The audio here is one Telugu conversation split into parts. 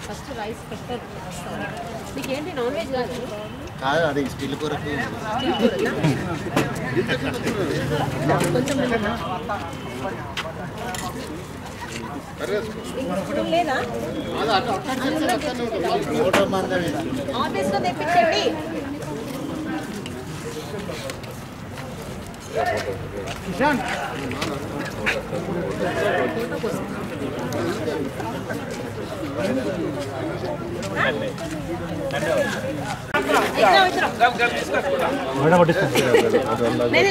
ఫస్ట్ రైస్ పెట్టారు. మీకేంటి నాన్ వెజ్ కాదు? కాదు, అది స్టిల్ కొరకు కొంచెం లేదా ఆఫీస్లో తెప్పించండి.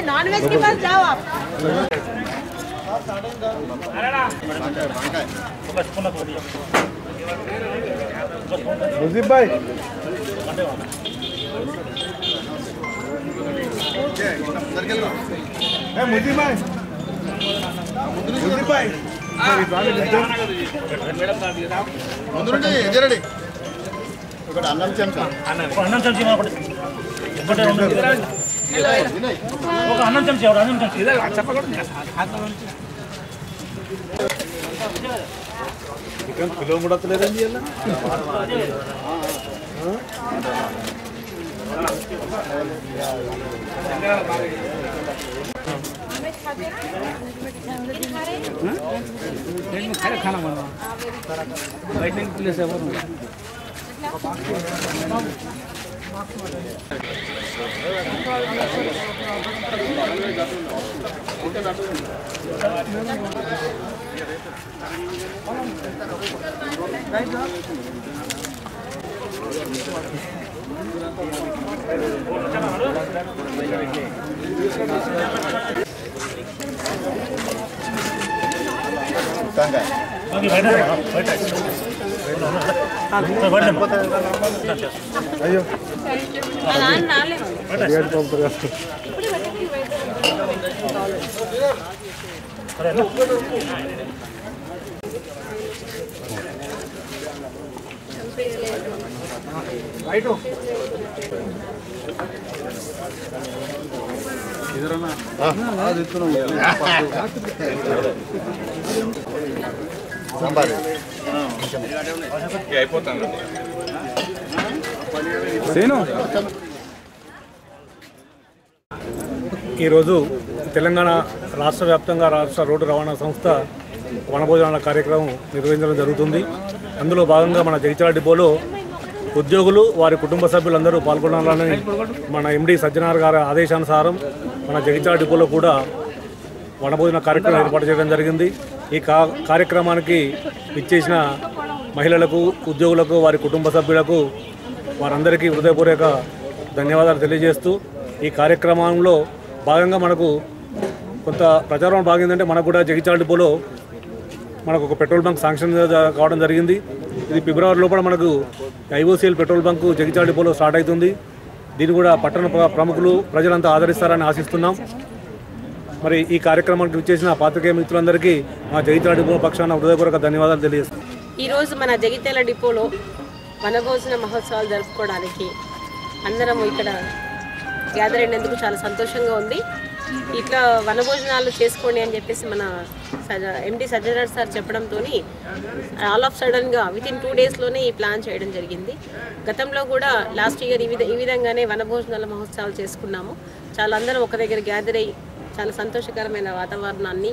नॉन वेज के पास जाओ आप। मुजीब भाई मुजीब भाई मुजीब भाई ఎదురండి ఇక్కడ అన్నం చెంచా అన్నం చెంచా ఒక అన్నం చెంచా అన్నం చెంచా చికెన్ కిలో కూడా వస్తలేదండి ఇలా खाना बना बैठने की प्लेस है वो అయ్యో సాంబార్ అయిపోతాను సేను ఈరోజు తెలంగాణ రాష్ట్ర వ్యాప్తంగా రాష్ట్ర రోడ్డు రవాణా సంస్థ వనభోజనాల కార్యక్రమం నిర్వహించడం జరుగుతుంది. అందులో భాగంగా మన జగిత్యాల డిపోలో ఉద్యోగులు వారి కుటుంబ సభ్యులందరూ పాల్గొనాలని మన ఎండి సజ్జనార్ గారి ఆదేశానుసారం మన జగిత్యాల డిపోలో కూడా వనభోజన కార్యక్రమం ఏర్పాటు చేయడం జరిగింది. ఈ కార్యక్రమానికి ఇచ్చేసిన మహిళలకు, ఉద్యోగులకు, వారి కుటుంబ సభ్యులకు వారందరికీ హృదయపూర్వక ధన్యవాదాలు తెలియజేస్తూ ఈ కార్యక్రమంలో భాగంగా మనకు కొంత ప్రచారం బాగిందంటే మనకు కూడా జగిత్యాల డిపోలో మనకు ఒక పెట్రోల్ బంక్ శాంక్షన్ కావడం జరిగింది. ఇది ఫిబ్రవరి లోపల మనకు ఐఓసీఎల్ పెట్రోల్ బంకు జగిత్యాల డిపోలో స్టార్ట్ అవుతుంది. దీన్ని కూడా పట్టణ ప్రముఖులు ప్రజలంతా ఆదరిస్తారని ఆశిస్తున్నాం. మరి ఈ కార్యక్రమానికి విచ్చేసిన పాత్రికేయ మిత్రులందరికీ మా జగిత్యాల డిపో పక్షాన హృదయపూర్వక ధన్యవాదాలు తెలియజేస్తాం. ఈరోజు మన జగిత్యాల డిపోలో వనభోజన మహోత్సవాలు జరుపుకోవడానికి అందరం ఇక్కడ గ్యాదర్ అయినందుకు చాలా సంతోషంగా ఉంది. ఇట్లా వనభోజనాలు చేసుకోండి అని చెప్పేసి మన ఎండి సజ్జనార్ సార్ చెప్పడంతో ఆల్ ఆఫ్ సడన్గా వితిన్ 2 డేస్లోనే ఈ ప్లాన్ చేయడం జరిగింది. గతంలో కూడా లాస్ట్ ఇయర్ ఈ విధంగానే వనభోజనాల మహోత్సవాలు చేసుకున్నాము. చాలా అందరం ఒక దగ్గర గ్యాదర్ అయ్యి చాలా సంతోషకరమైన వాతావరణాన్ని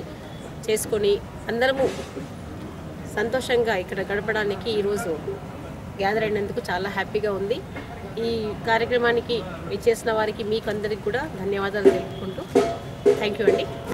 చేసుకొని అందరము సంతోషంగా ఇక్కడ గడపడానికి ఈరోజు గ్యాదర్ అయినందుకు చాలా హ్యాపీగా ఉంది. ఈ కార్యక్రమానికి ఇచ్చేసిన వారికి మీకు అందరికి కూడా ధన్యవాదాలు తెలుపుకుంటూ థ్యాంక్ యూ అండి.